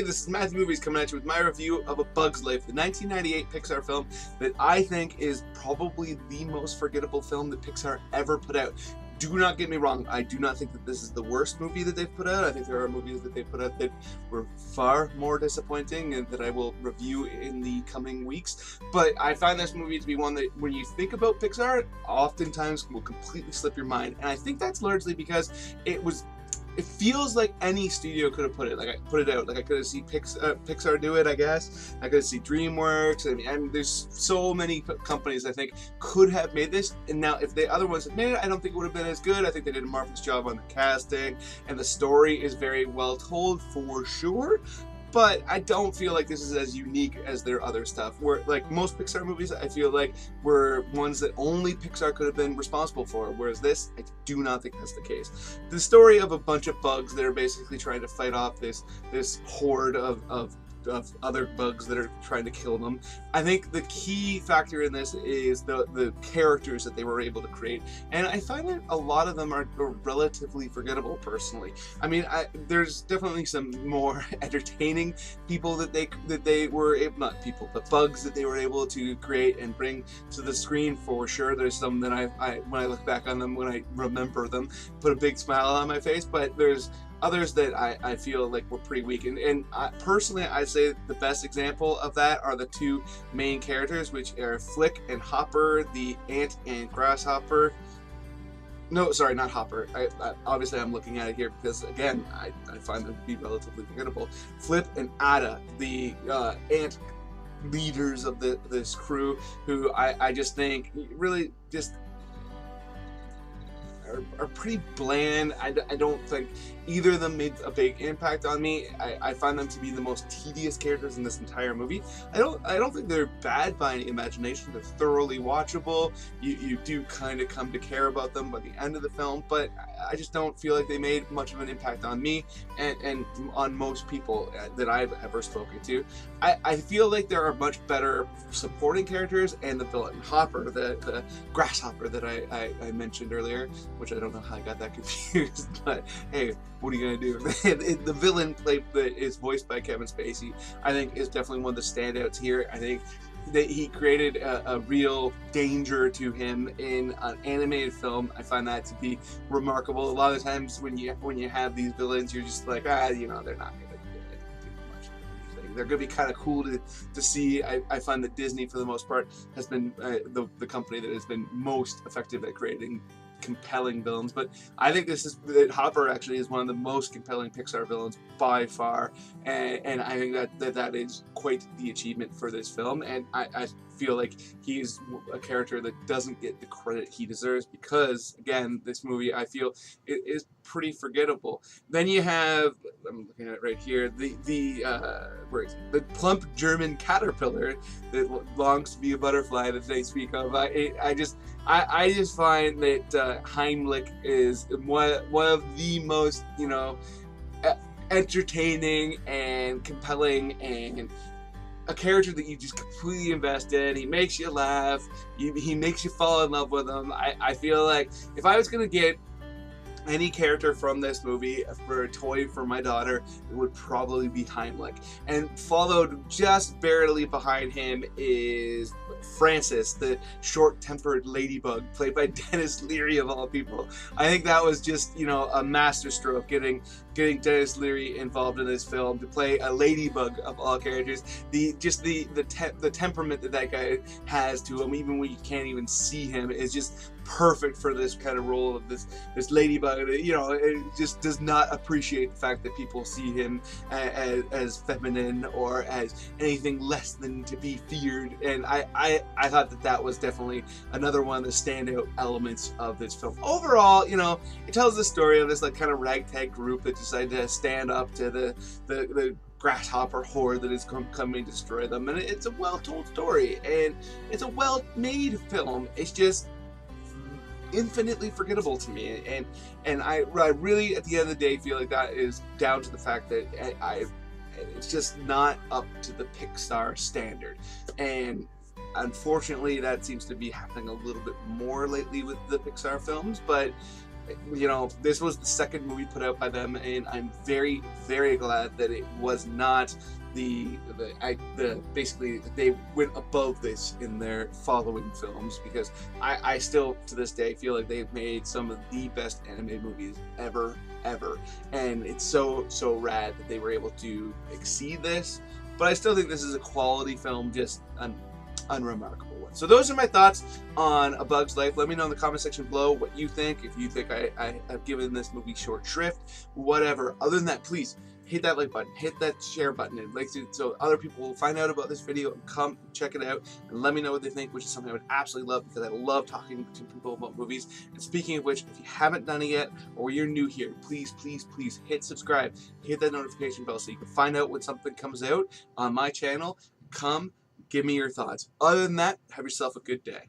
everybody, this is Matthew Movies coming at you with my review of A Bug's Life, the 1998 Pixar film that I think is probably the most forgettable film that Pixar ever put out. Do not get me wrong, I do not think that this is the worst movie that they've put out. I think there are movies that they put out that were far more disappointing and that I will review in the coming weeks. But I find this movie to be one that, when you think about Pixar, oftentimes will completely slip your mind. And I think that's largely because it feels like any studio could have put it out. Like I could have seen Pixar do it, I guess. I could have seen DreamWorks, and there's so many companies I think could have made this. And now, if the other ones had made it, I don't think it would have been as good. I think they did a marvelous job on the casting, and the story is very well told for sure. But I don't feel like this is as unique as their other stuff. Where, like most Pixar movies, I feel like were ones that only Pixar could have been responsible for. Whereas this, I do not think that's the case. The story of a bunch of bugs that are basically trying to fight off this horde of other bugs that are trying to kill them. I think the key factor in this is the characters that they were able to create, and I find that a lot of them are relatively forgettable personally. I mean, there's definitely some more entertaining people that they were able, not people, but bugs that they were able to create and bring to the screen for sure. There's some that I when I look back on them, when I remember them, put a big smile on my face, but there's others that I feel like were pretty weak. And personally, I'd say the best example of that are the two main characters, which are Flick and Hopper, the ant and grasshopper. No, sorry, not Hopper. Obviously, I'm looking at it here because, again, I find them to be relatively forgettable. Flip and Ada, the ant leaders of this crew, who I just think really just are pretty bland. I don't think either of them made a big impact on me. I find them to be the most tedious characters in this entire movie. I don't think they're bad by any imagination. They're thoroughly watchable. You do kind of come to care about them by the end of the film, but I just don't feel like they made much of an impact on me and on most people that I've ever spoken to. I feel like there are much better supporting characters, and the villain Hopper, the grasshopper that I mentioned earlier, which I don't know how I got that confused, but hey, what are you gonna do? The villain that is voiced by Kevin Spacey, I think, is definitely one of the standouts here. I think that he created a real danger to him in an animated film. I find that to be remarkable. A lot of times when you have these villains, you're just like, they're not gonna do much of anything. They're gonna be kind of cool to see. I find that Disney, for the most part, has been the company that has been most effective at creating compelling villains, but I think that Hopper actually is one of the most compelling Pixar villains by far, and I think that is quite the achievement for this film, and I feel like he's a character that doesn't get the credit he deserves because, again, this movie, I feel, it is pretty forgettable. Then you have, I'm looking at it right here, the plump German caterpillar that longs to be a butterfly that they speak of. I just find that Heimlich is one of the most, entertaining and compelling, and a character that you just completely invest in. He makes you laugh. He makes you fall in love with him. I feel like if I was going to get any character from this movie for a toy for my daughter, it would probably be Heimlich. And followed just barely behind him is Francis, the short-tempered ladybug, played by Dennis Leary of all people. I think that was just, a masterstroke, getting Dennis Leary involved in this film to play a ladybug of all characters. The temperament that guy has to him, even when you can't even see him, is just perfect for this kind of role of this ladybug. It just does not appreciate the fact that people see him as feminine or as anything less than to be feared. And I thought that was definitely another one of the standout elements of this film. Overall, it tells the story of this kind of ragtag group that decided to stand up to the grasshopper horde that is coming to destroy them. And it's a well-told story, and it's a well-made film. It's just infinitely forgettable to me, and I really, at the end of the day, feel like that is down to the fact that it's just not up to the Pixar standard, and unfortunately that seems to be happening a little bit more lately with the Pixar films. But you know, this was the second movie put out by them, and I'm very, very glad that it was not basically they went above this in their following films, because I still to this day feel like they've made some of the best animated movies ever, and it's so rad that they were able to exceed this. But I still think this is a quality film, just an unremarkable one. So those are my thoughts on A Bug's Life. Let me know in the comment section below what you think. If you think I have given this movie short shrift, whatever. Other than that, please hit that like button, hit that share button, and like so other people will find out about this video and come check it out and let me know what they think, which is something I would absolutely love, because I love talking to people about movies. And speaking of which, if you haven't done it yet, or you're new here, please hit subscribe, hit that notification bell so you can find out when something comes out on my channel. Come give me your thoughts. Other than that, have yourself a good day.